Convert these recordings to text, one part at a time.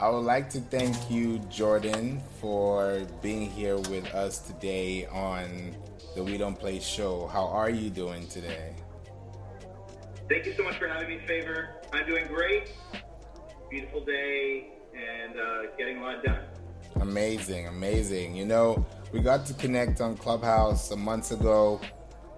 I would like to thank you, Jordan, for being here with us today on the We Don't Play show. How are you doing today? Thank you so much for having me, Favor. I'm doing great. Beautiful day and getting a lot done. Amazing, amazing. You know, we got to connect on Clubhouse some months ago,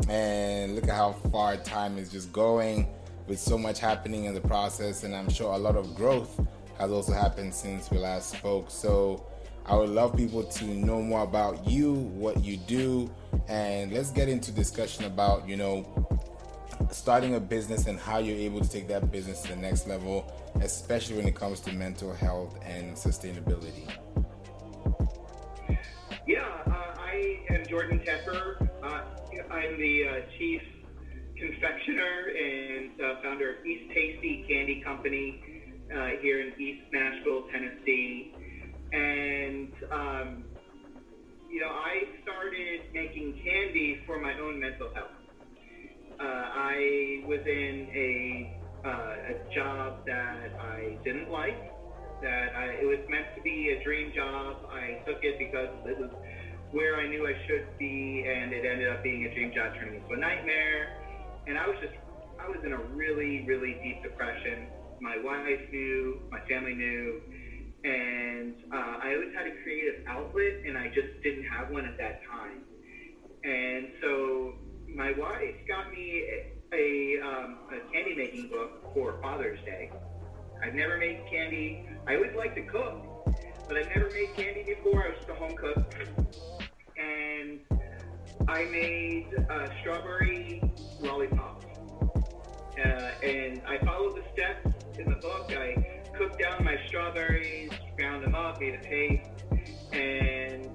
and look at how far time is just going with so much happening in the process, and I'm sure a lot of growth has also happened since we last spoke. So I would love people to know more about you, what you do, and let's get into discussion about, you know, starting a business and how you're able to take that business to the next level, especially when it comes to mental health and sustainability. I am Jordan Tepper. I'm the chief confectioner and founder of East Tasty Candy Company here in East Nashville, Tennessee. And, I started making candy for my own mental health. I was in a job that I didn't like, it was meant to be a dream job. I took it because it was where I knew I should be, and it ended up being a dream job turning into a nightmare. And I was in a really, really deep depression. My wife knew, my family knew, and I always had a creative outlet, and I just didn't have one at that time. And so my wife got me a candy making book for Father's Day. I've never made candy. I always liked to cook, but I've never made candy before. I was just a home cook. And I made strawberry lollipops. And I followed the steps in the book. I cooked down my strawberries, ground them up, made a paste, and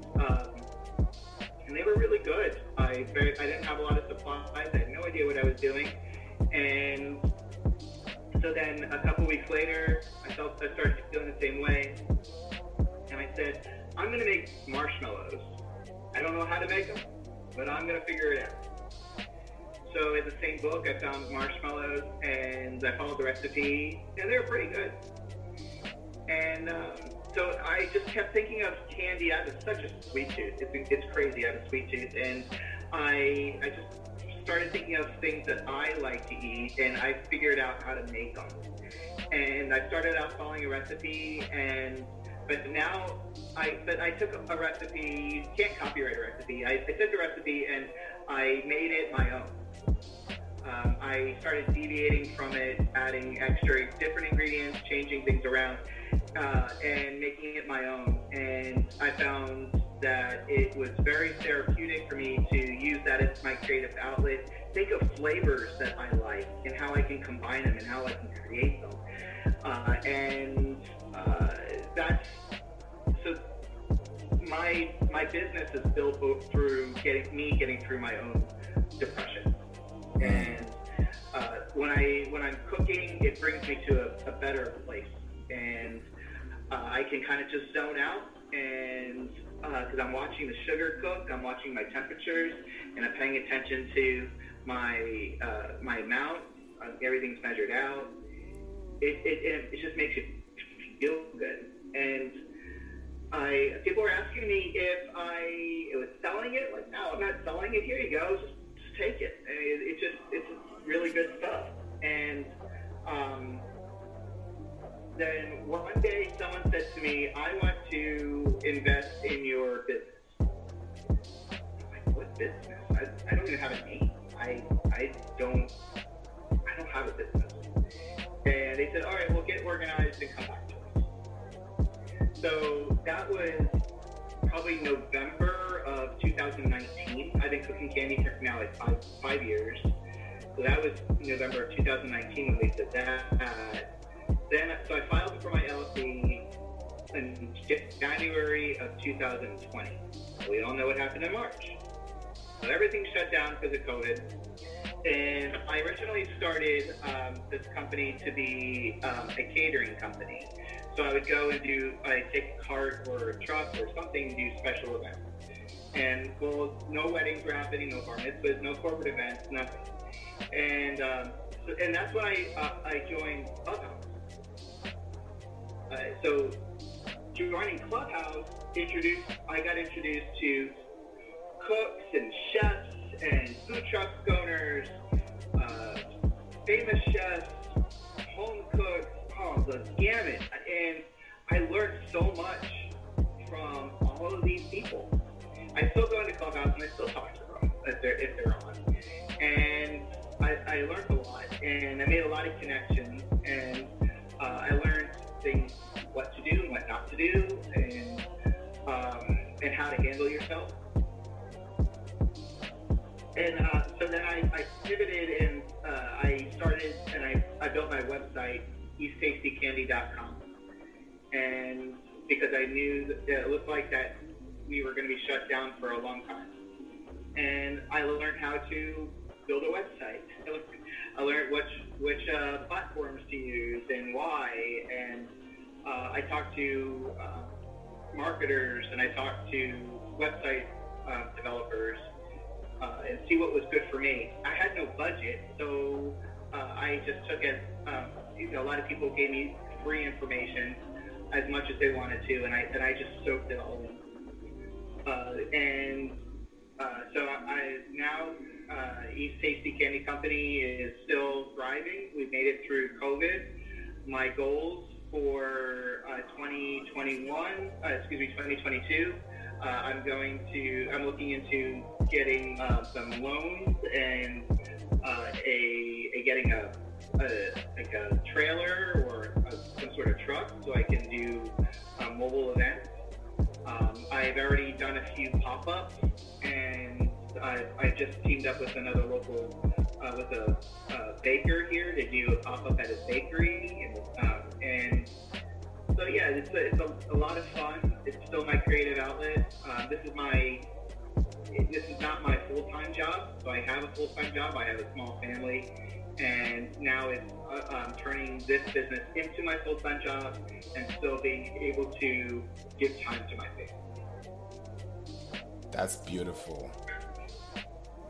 they were really good. I didn't have a lot of supplies. I had no idea what I was doing. And so then a couple weeks later, I started feeling the same way. And I said, I'm going to make marshmallows. I don't know how to make them, but I'm going to figure it out. So in the same book, I found marshmallows, and I followed the recipe, and they were pretty good. And so I just kept thinking of candy. I have such a sweet tooth. It's crazy. I have a sweet tooth. And I just started thinking of things that I like to eat, and I figured out how to make them. And I started out following a recipe, but I took a recipe. You can't copyright a recipe. I took a recipe and I made it my own. I started deviating from it, adding extra different ingredients, changing things around, and making it my own. And I found that it was very therapeutic for me to use that as my creative outlet. Think of flavors that I like and how I can combine them and how I can create them. So my business is built through getting through my own depression. And when I'm cooking, it brings me to a better place, and I can kind of just zone out, and because I'm watching the sugar cook, I'm watching my temperatures, and I'm paying attention to my amount. Everything's measured out. It just makes you feel good. And people were asking me if I was selling it. Like, no, I'm not selling it. Here you go. Just take it. It's really good stuff. And then one day someone said to me, I want to invest in your business. I'm like, what business? I don't even have a name. I don't have a business. And they said, all right, we'll get organized and come back to us. So that was probably November of 2019. I've been cooking candy for now like five years. So that was November of 2019 when they said that. So I filed for my LLC in January of 2020. We all know what happened in March. So everything shut down because of COVID. And I originally started this company to be a catering company. So I would go and take a cart or a truck or something and do special events. And no weddings were happening, no bar mitzvahs, no corporate events, nothing. And that's when I joined Clubhouse. So joining Clubhouse, I got introduced to cooks and chefs and food truck owners, famous chefs, home cooks, the gamut. And I learned so much from all of these people. I still go into Clubhouse and I still talk to them if they're on. And I learned a lot, and I made a lot of connections, and I learned things, what to do and what not to do, and how to handle yourself. And so then I pivoted, and I started, and I built my website, easttastycandy.com. And because I knew that it looked like that we were going to be shut down for a long time. And I learned how to build a website. I learned which platforms to use and why. And I talked to marketers, and I talked to website developers and see what was good for me. I had no budget, so I just took it. A lot of people gave me free information as much as they wanted to, and I just soaked it all in. So I now East Tasty Candy Company is still thriving. We've made it through COVID. My goals for 2022. I'm looking into getting some loans and getting a trailer or some sort of truck so I can do mobile events. I've already done a few pop-ups, and I just teamed up with another local, with a baker here to do a pop-up at his bakery, and so yeah, it's a lot of fun. It's still my creative outlet. This is not my full-time job. So I have a full-time job. I have a small family, and now it's turning this business into my full-time job and still being able to give time to my family. That's beautiful.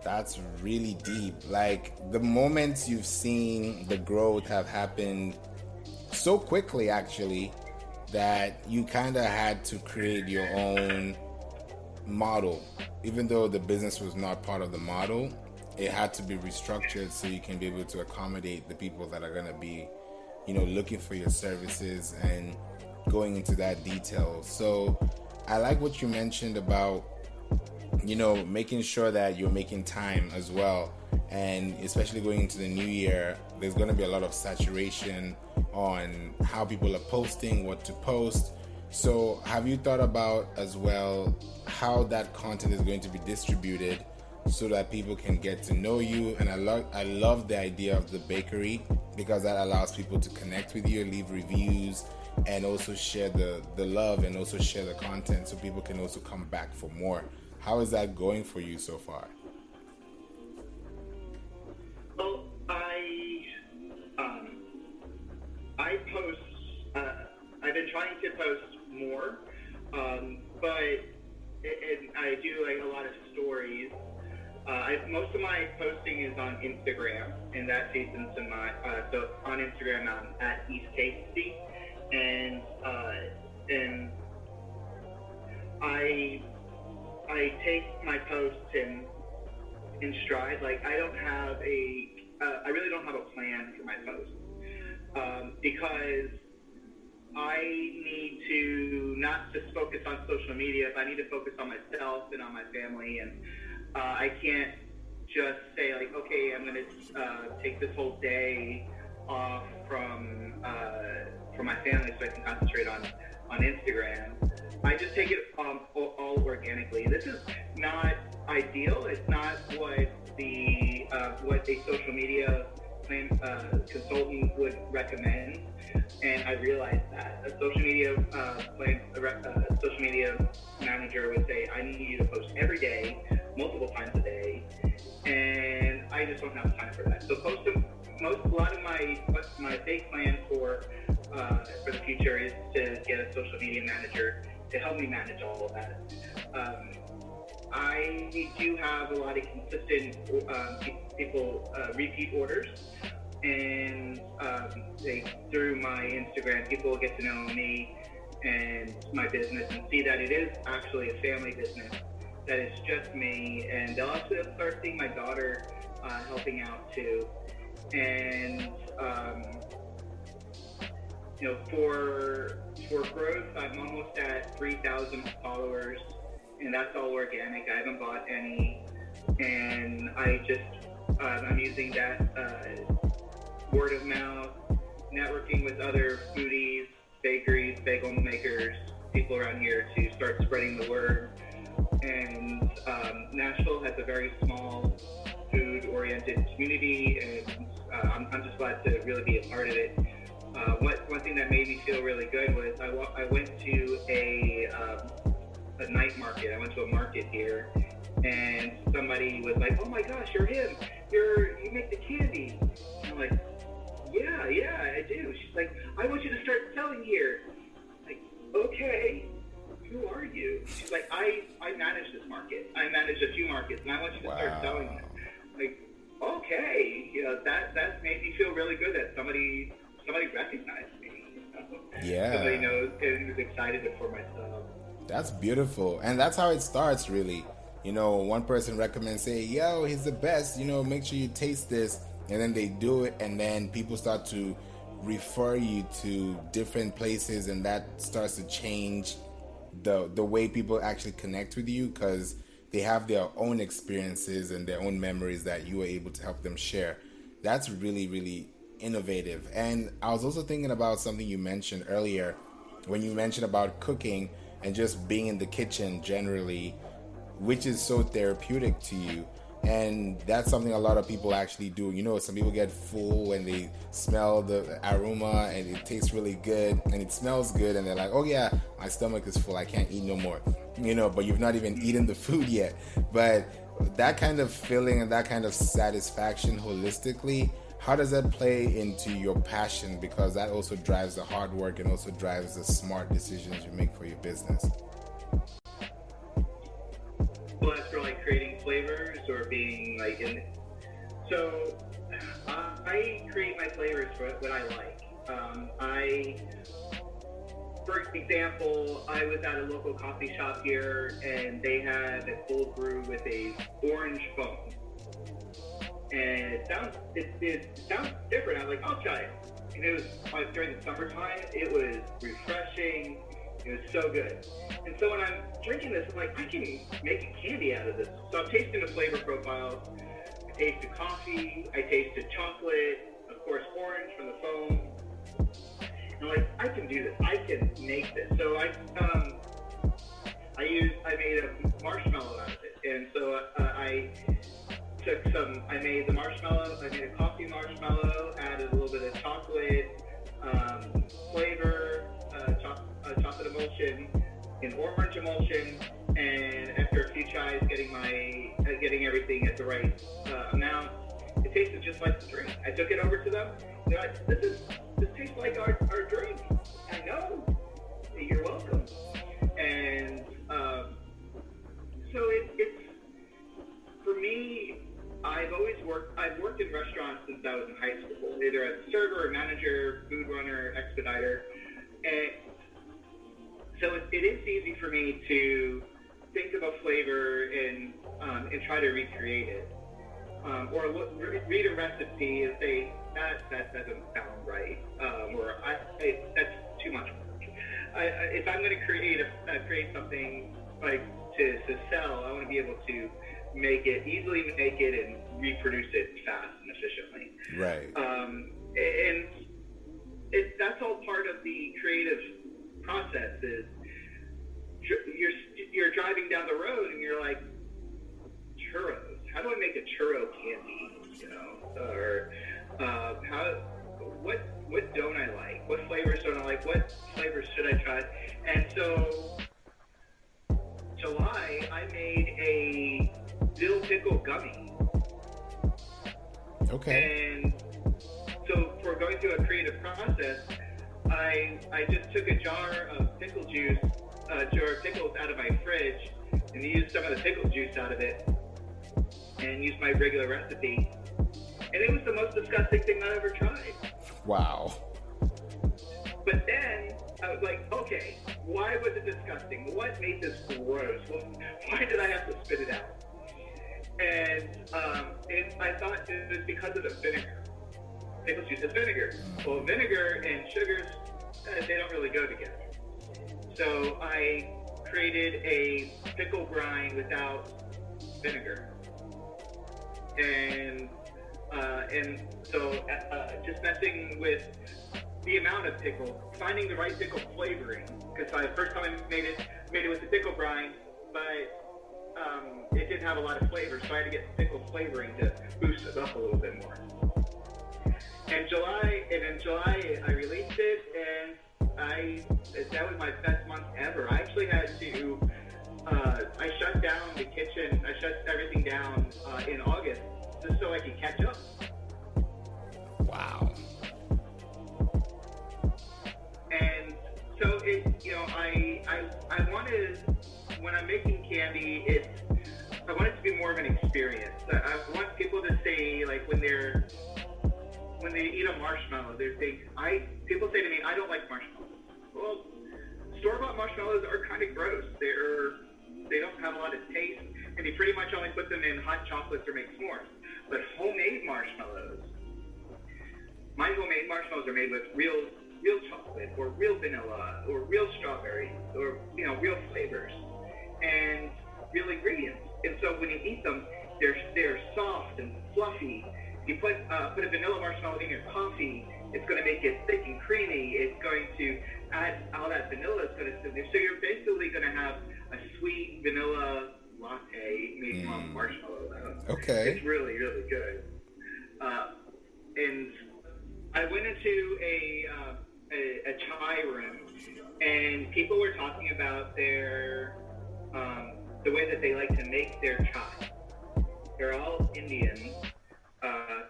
That's really deep. Like, the moments you've seen the growth have happened so quickly, actually, that you kind of had to create your own model. Even though the business was not part of the model, it had to be restructured so you can be able to accommodate the people that are going to be, looking for your services and going into that detail. So I like what you mentioned about, making sure that you're making time as well. And especially going into the new year, there's going to be a lot of saturation on how people are posting, what to post. So have you thought about as well how that content is going to be distributed so that people can get to know you? And I love the idea of the bakery, because that allows people to connect with you, leave reviews, and also share the love, and also share the content so people can also come back for more. How is that going for you so far? Well, I post, I've been trying to post more, but I do like a lot of stories. Most of my posting is on Instagram, and that feeds into my, so on Instagram I'm at East Tasty, and I take my posts in stride. Like, I really don't have a plan for my posts, because I need to not just focus on social media, but I need to focus on myself and on my family, and I can't just say like, okay, I'm going to take this whole day off from my family so I can concentrate on Instagram. I just take it all organically. This is not ideal. It's not what what a social media consultant would recommend, and I realized that a social media social media manager would say, I need you to post every day, multiple times a day, and I just don't have time for that. So a lot of my big plan for the future is to get a social media manager to help me manage all of that. I do have a lot of consistent people, repeat orders, and through my Instagram, people get to know me, and my business and see that it is actually a family business, that it's just me. And they'll also start seeing my daughter helping out too. And for growth, I'm almost at 3,000 followers, and that's all organic. I haven't bought any, and I'm using that word of mouth, networking with other foodies, bakeries, bagel makers, people around here to start spreading the word. And Nashville has a very small food-oriented community, and I'm just glad to really be a part of it. One thing that made me feel really good was I went to a night market. I went to a market here, and somebody was like, "Oh my gosh, you're him! You make the candy." And I'm like, "Yeah, I do." She's like, "I want you to start selling here." I'm like, "Okay, who are you?" She's like, "I manage this market. I manage a few markets, and I want you to start selling them." I'm like, okay, that made me feel really good that somebody recognized me. Yeah. Somebody knows and was excited for myself. That's beautiful. And that's how it starts, really. One person recommends, say, yo, he's the best, make sure you taste this. And then they do it, and then people start to refer you to different places, and that starts to change the way people actually connect with you, because they have their own experiences and their own memories that you were able to help them share. That's really, really innovative. And I was also thinking about something you mentioned earlier when you mentioned about cooking and just being in the kitchen generally, which is so therapeutic to you. And that's something a lot of people actually do. Some people get full when they smell the aroma and it tastes really good and it smells good, and they're like, oh yeah, my stomach is full, I can't eat no more. But you've not even eaten the food yet. But that kind of feeling and that kind of satisfaction holistically, how does that play into your passion? Because that also drives the hard work and also drives the smart decisions you make for your business. Well, that's for creating flavors or being So I create my flavors for what I like. For example, I was at a local coffee shop here, and they had a cold brew with a orange foam. And it sounds different. I was like, I'll try it. And it was during the summertime. It was refreshing. It was so good. And so when I'm drinking this, I'm like, I can make a candy out of this. So I'm tasting the flavor profiles. I tasted coffee. I tasted chocolate. Of course, orange from the foam. And I'm like, I can do this. I can make this. So I made a marshmallow out of it. And so I made the marshmallow. I made a coffee marshmallow. Added a little bit of chocolate flavor. Chocolate emulsion, an orange emulsion, and after a few tries, getting everything at the right amount, it tasted just like the drink. I took it over to them. They're like, this tastes like our drink. I know. You're welcome. And so it's for me. I've worked in restaurants since I was in high school, either as a server, manager, food runner, expediter, and so it is easy for me to think of a flavor and try to recreate it, or read a recipe and say that doesn't sound right, or that's too much work. If I'm going to create something to sell, I want to be able to easily make it and reproduce it fast and efficiently. Right. And that's all part of the creative process. Is you're driving down the road and you're like, churros. How do I make a churro candy? Or what don't I like? What flavors don't I like? What flavors should I try? And so July, I made a dill pickle gummy. Okay. And so for going through a creative process, I just took a jar of pickle juice, jar of pickles out of my fridge, and used some of the pickle juice out of it, and used my regular recipe. And it was the most disgusting thing I ever tried. Wow. But then I was like, okay, why was it disgusting? What made this gross? Why did I have to spit it out? And I thought it was because of the vinegar. Pickles use vinegar. Well, vinegar and sugars, they don't really go together. So I created a pickle brine without vinegar. And so just messing with the amount of pickle, finding the right pickle flavoring. Because first time I made it with the pickle brine, but it didn't have a lot of flavor, so I had to get pickle flavoring to boost it up a little bit more. In July, I released it, and that was my best month ever. I actually had to, I shut down the kitchen, I shut everything down in August, just so I could catch up. Wow. And so I wanted, when I'm making candy, I want it to be more of an experience. I want people to say, like, when they eat a marshmallow, people say to me, I don't like marshmallows. Well, store-bought marshmallows are kind of gross. They don't have a lot of taste, and you pretty much only put them in hot chocolates or make s'mores. But homemade marshmallows, my homemade marshmallows are made with real chocolate, or real vanilla, or real strawberries, or real flavors, and real ingredients. And so when you eat them, they're soft and fluffy. You put a vanilla marshmallow in your coffee, it's going to make it thick and creamy. It's going to add all that vanilla is going to sit there. So you're basically going to have a sweet vanilla latte made from marshmallow. Okay. It's really, really good. And I went into a chai room, and people were talking about the way that they like to make their chai. They're all Indian.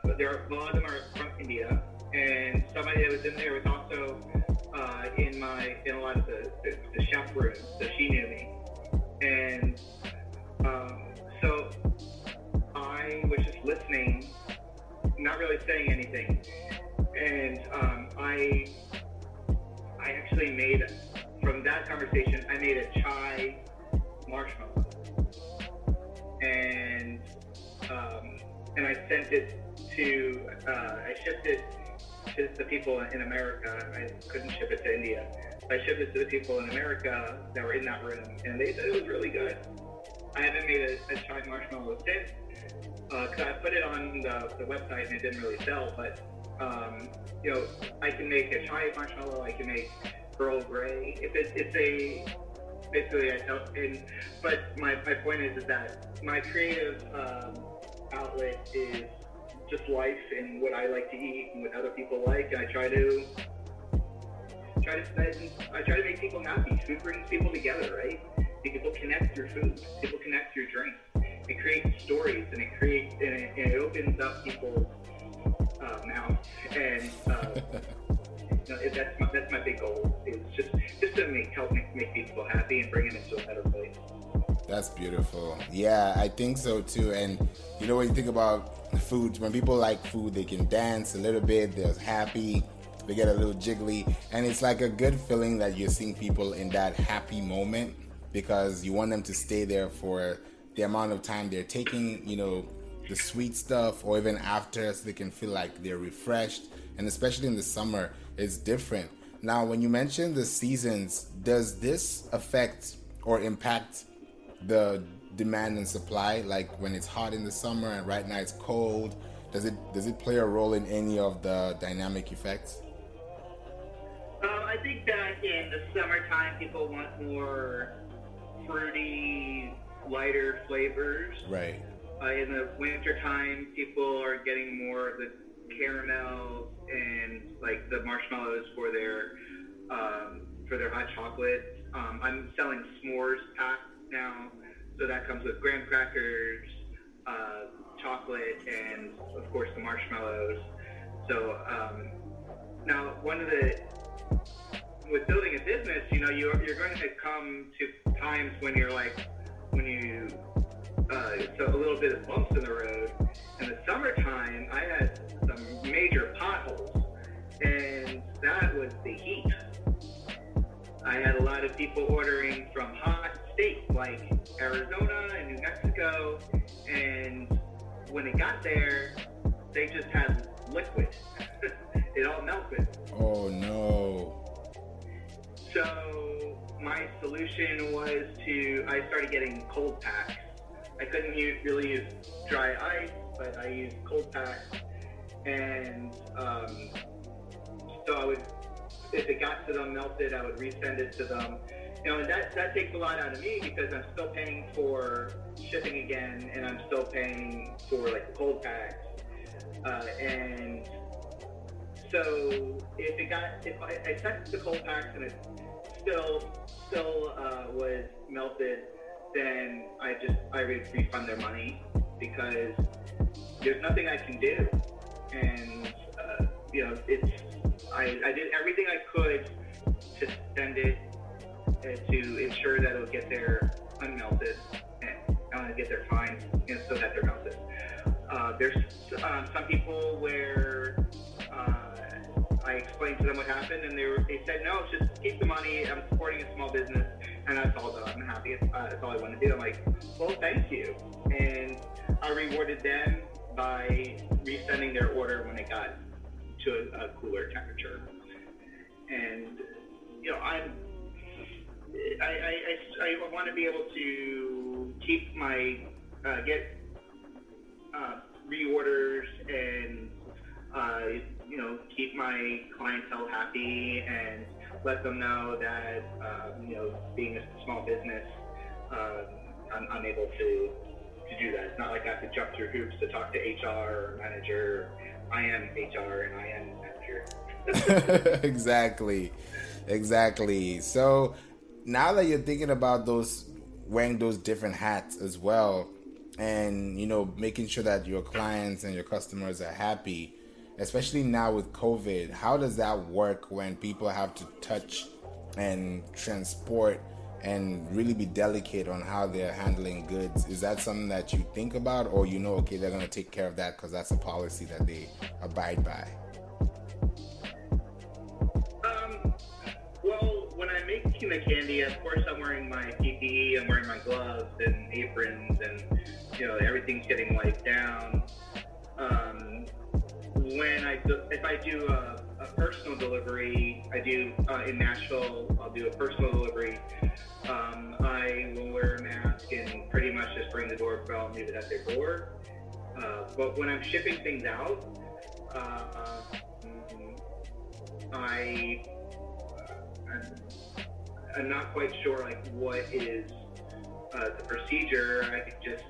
But a lot of them are from India, and somebody that was in there was also in a lot of the chef rooms, so she knew me. And so I was just listening, not really saying anything, and I actually made, from that conversation, I made a chai marshmallow, and I sent it I shipped it to the people in America. I couldn't ship it to India. I shipped it to the people in America that were in that room, and they said it was really good. I haven't made a chai marshmallow since, because I put it on the website and it didn't really sell, but I can make a chai marshmallow, I can make Earl Grey. Basically I tell, but my point is that my creative outlet is just life and what I like to eat and what other people like. I try to make people happy. Food brings people together, right? People connect through food. People connect through drinks. It creates stories, and it opens up people's mouths. And that's my big goal. Is just to help make people happy and bring them into a better place. That's beautiful. Yeah, I think so too. And when you think about food, when people like food, they can dance a little bit, they're happy, they get a little jiggly, and it's like a good feeling that you're seeing people in that happy moment, because you want them to stay there for the amount of time they're taking, the sweet stuff, or even after, so they can feel like they're refreshed. And especially in the summer, it's different. Now, when you mention the seasons, does this affect or impact the demand and supply? Like when it's hot in the summer and right now it's cold, does it play a role in any of the dynamic effects? I think that in the summertime people want more fruity, lighter flavors. Right. In the wintertime people are getting more of the caramel and like the marshmallows for their hot chocolate. I'm selling s'mores pack now, so that comes with graham crackers, chocolate, and of course the marshmallows. So now with building a business, you're going to come to times when so a little bit of bumps in the road. In the summertime, I had some major potholes, and that was the heat. I had a lot of people ordering from hot states like Arizona and New Mexico, and when it got there, they just had liquid. It all melted. Oh no. So my solution was I started getting cold packs. I couldn't really use dry ice, but I used cold packs. And so I would, if it got to them melted, I would resend it to them. And that takes a lot out of me because I'm still paying for shipping again, and I'm still paying for like the cold packs. And so if I sent the cold packs and it still was melted, then I would refund their money because there's nothing I can do. And I did everything I could to send it to ensure that it would get there unmelted and get there fine, and so that they're melted. There's some people where I explained to them what happened, and they said, no, just keep the money. I'm supporting a small business, and that's all that I'm happy. That's all I want to do. I'm like, well, thank you. And I rewarded them by resending their order when it got to a cooler temperature. And I want to be able to keep my get reorders and keep my clientele happy and let them know that being a small business, I'm able to do that. It's not like I have to jump through hoops to talk to HR or manager. I am HR and I am manager. Exactly. So now that you're thinking about wearing those different hats as well, and making sure that your clients and your customers are happy, especially now with COVID, how does that work when people have to touch and transport and really be delicate on how they're handling goods? Is that something that you think about, or okay, they're going to take care of that because that's a policy that they abide by? Well, when I'm making the candy, of course I'm wearing my PPE, I'm wearing my gloves and aprons, and everything's getting wiped down. If I do a personal delivery, I do in Nashville, I'll do a personal delivery. I will wear a mask and pretty much just ring the doorbell and leave it at their door. But when I'm shipping things out, I'm not quite sure what is the procedure. I could just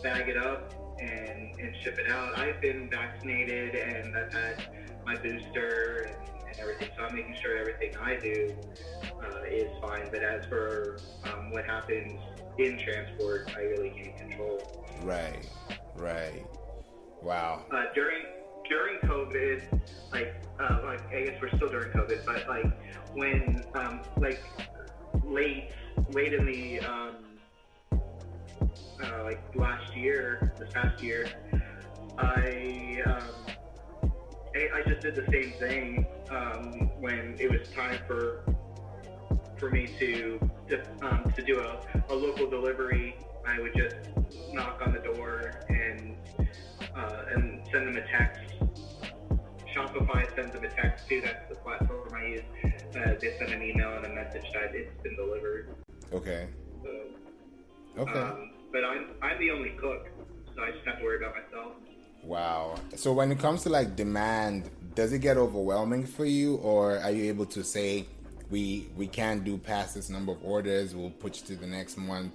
bag it up and ship it out. I've been vaccinated and I've had my booster and everything, so I'm making sure everything I do is fine. But as for what happens in transport, I really can't control. Right. Wow. During COVID, I guess we're still during COVID, but when late in the this past year, I just did the same thing when it was time for me to do a local delivery. I would just knock on the door and send them a text. Shopify sends them a text too. That's the platform I use. They send an email and a message that it's been delivered. Okay. So, okay. But I'm the only cook, so I just have to worry about myself. Wow. So when it comes to demand, does it get overwhelming for you, or are you able to say we can't do past this number of orders, we'll push to the next month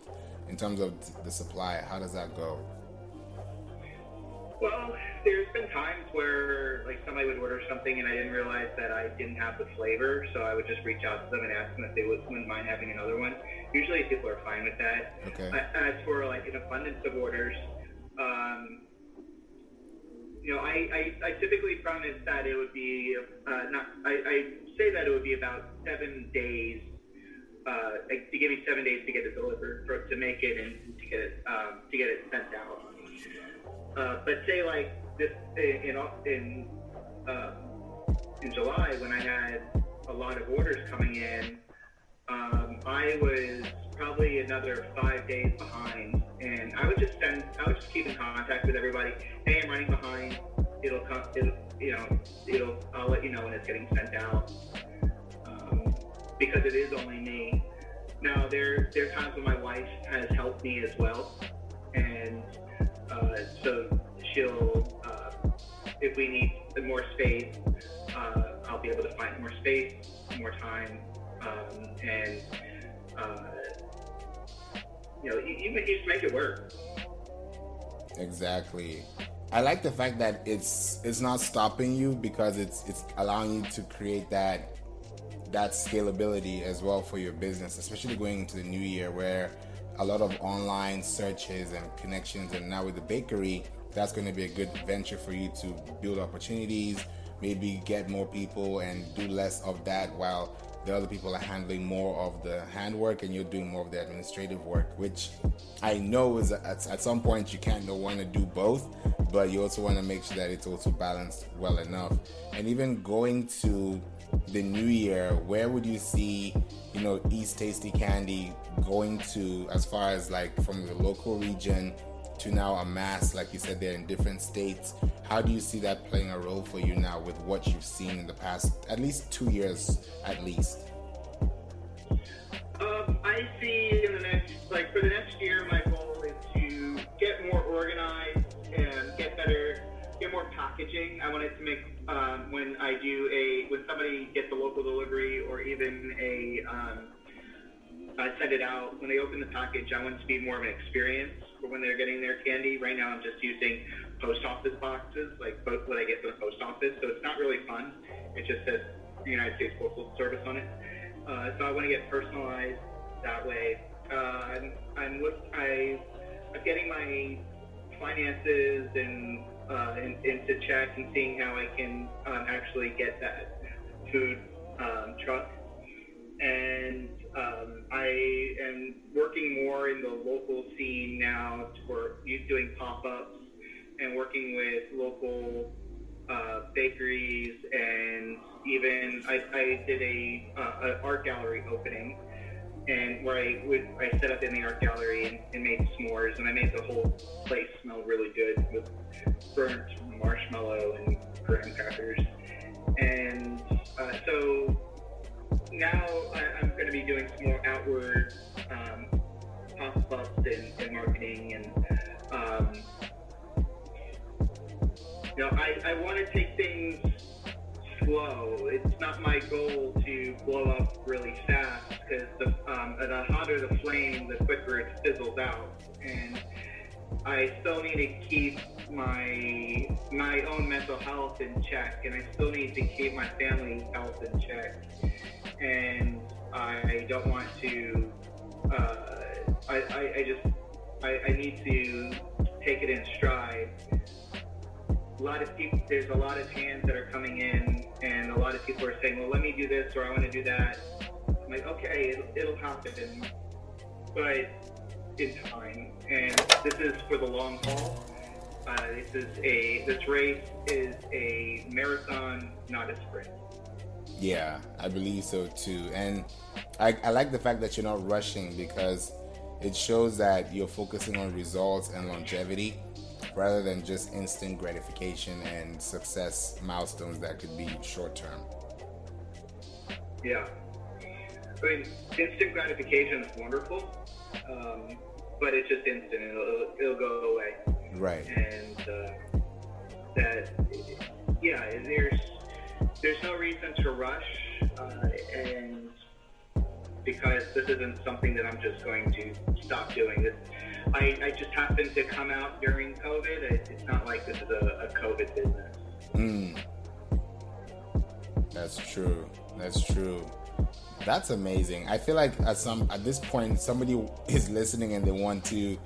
in terms of the supply? How does that go? Well, there's been times where somebody would order something and I didn't realize that I didn't have the flavor, so I would just reach out to them and ask them if they wouldn't mind having another one. Usually people are fine with that. Okay. As for an abundance of orders, I typically promise that it would be I say that it would be about 7 days to give me 7 days to get it delivered, to make it and to get it sent out. But say this in July when I had a lot of orders coming in, I was probably another 5 days behind, and I would just keep in contact with everybody. Hey, I'm running behind. It'll come. I'll let you know when it's getting sent out, because it is only me. Now there are times when my wife has helped me as well, and so she'll, if we need more space, I'll be able to find more space, more time, and you just make it work. Exactly. I like the fact that it's not stopping you, because it's allowing you to create that scalability as well for your business, especially going into the new year, where a lot of online searches and connections, and now with the bakery, that's going to be a good venture for you to build opportunities, maybe get more people and do less of that, while the other people are handling more of the handwork and you're doing more of the administrative work, which I know is at some point you can't want to do both, but you also want to make sure that it's also balanced well enough. And even going to the new year, where would you see, East Tasty Candy going to, as far as like from the local region to now amass, like you said, they're in different states? How do you see that playing a role for you now with what you've seen in the past, at least 2 years at least? I see for the next year, my goal is to get more organized and get more packaging. I want it to make, when somebody gets a local delivery, or even I send it out, when they open the package, I want it to be more of an experience for when they're getting their candy. Right now I'm just using post office boxes, like what I get from the post office, so it's not really fun. It just says United States Postal Service on it. So I want to get personalized that way. I'm getting my finances and into check, and seeing how I can actually get that food truck. And I am working more in the local scene now, for doing pop-ups and working with local bakeries, and even I did a art gallery opening, and where I set up in the art gallery and made s'mores, and I made the whole place smell really good with burnt marshmallow and graham crackers. And so now I'm going to be doing some more outward pop-ups and marketing, and I want to take things slow. It's not my goal to blow up really fast, because the hotter the flame, the quicker it fizzles out. And I still need to keep my own mental health in check, and I still need to keep my family's health in check. And I don't want to. I need to take it in stride. There's a lot of hands that are coming in, and a lot of people are saying, well, let me do this, or I want to do that. I'm like, okay, it'll happen, but in time. And this is for the long haul. This race is a marathon, not a sprint. Yeah, I believe so too. And I like the fact that you're not rushing, because it shows that you're focusing on results and longevity, rather than just instant gratification and success milestones that could be short term. Yeah. I mean, instant gratification is wonderful, but it's just instant. It'll go away. Right. And there's no reason to rush, and because this isn't something that I'm just going to stop doing. I just happened to come out during COVID. It's not like this is a COVID business. That's true. That's amazing. I feel like at this point, somebody is listening and they want to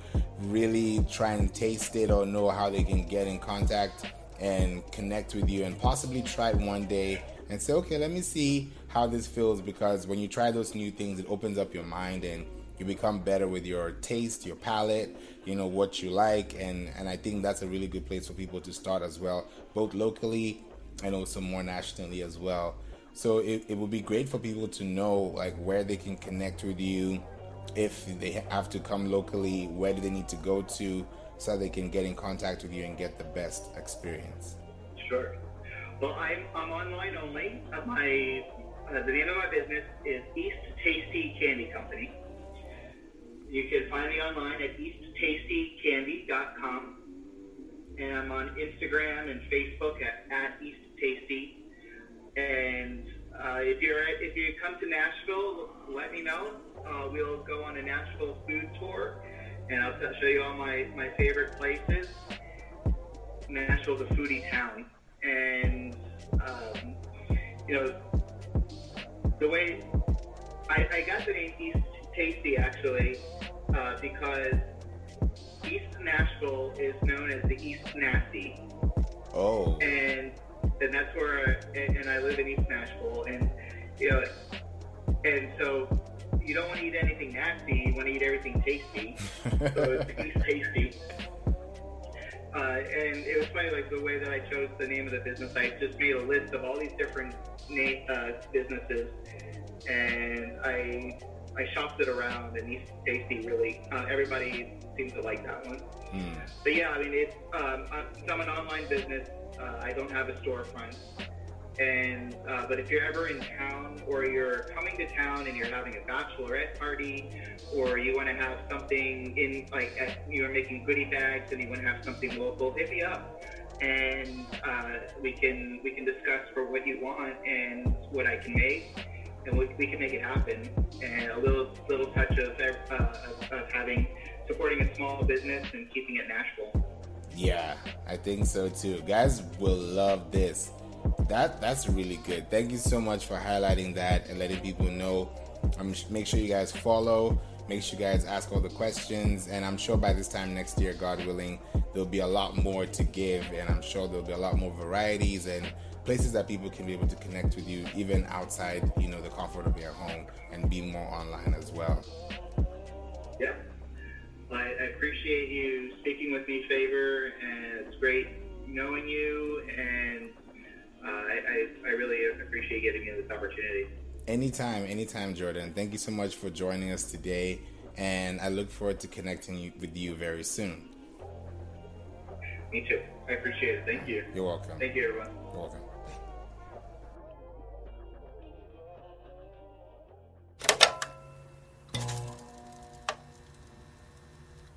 really try and taste it, or know how they can get in contact and connect with you, and possibly try it one day and say, okay, let me see how this feels. Because when you try those new things, it opens up your mind, and you become better with your taste, your palate, what you like. And I think that's a really good place for people to start as well, both locally and also more nationally as well. So it would be great for people to know like where they can connect with you. If they have to come locally, where do they need to go to so they can get in contact with you and get the best experience? Sure. Well, I'm online only. The name of my business is East Tasty Candy Company. You can find me online at easttastycandy.com. And I'm on Instagram and Facebook at East Tasty. And if you come to Nashville, let me know. We'll go on a Nashville food tour, and I'll show you all my favorite places. Nashville's a foodie town, and the way I got the name East Tasty actually because East Nashville is known as the East Nasty. Oh. And that's where I live in East Nashville, and and so you don't want to eat anything nasty, you want to eat everything tasty. So it's East Tasty. And it was funny, like the way that I chose the name of the business, I just made a list of all these different businesses, and I shopped it around, and East Tasty really, everybody seems to like that one. But yeah, I mean, I'm an online business. I don't have a storefront, and but if you're ever in town, or you're coming to town and you're having a bachelorette party, or you want to have something in you're making goodie bags and you want to have something local, hit me up, and we can discuss for what you want and what I can make, and we can make it happen. And a little touch of supporting a small business and keeping it Nashville. Yeah, I think so too. Guys will love this. That's really good. Thank you so much for highlighting that and letting people know. Make sure you guys follow. Make sure you guys ask all the questions. And I'm sure by this time next year, God willing, there'll be a lot more to give. And I'm sure there'll be a lot more varieties and places that people can be able to connect with you, even outside, the comfort of their home, and be more online as well. Yeah. I appreciate you speaking with me, Favor, and it's great knowing you, and I really appreciate getting me this opportunity. Anytime, Jordan. Thank you so much for joining us today, and I look forward to connecting with you very soon. Me too. I appreciate it. Thank you. You're welcome. Thank you, everyone. You're welcome.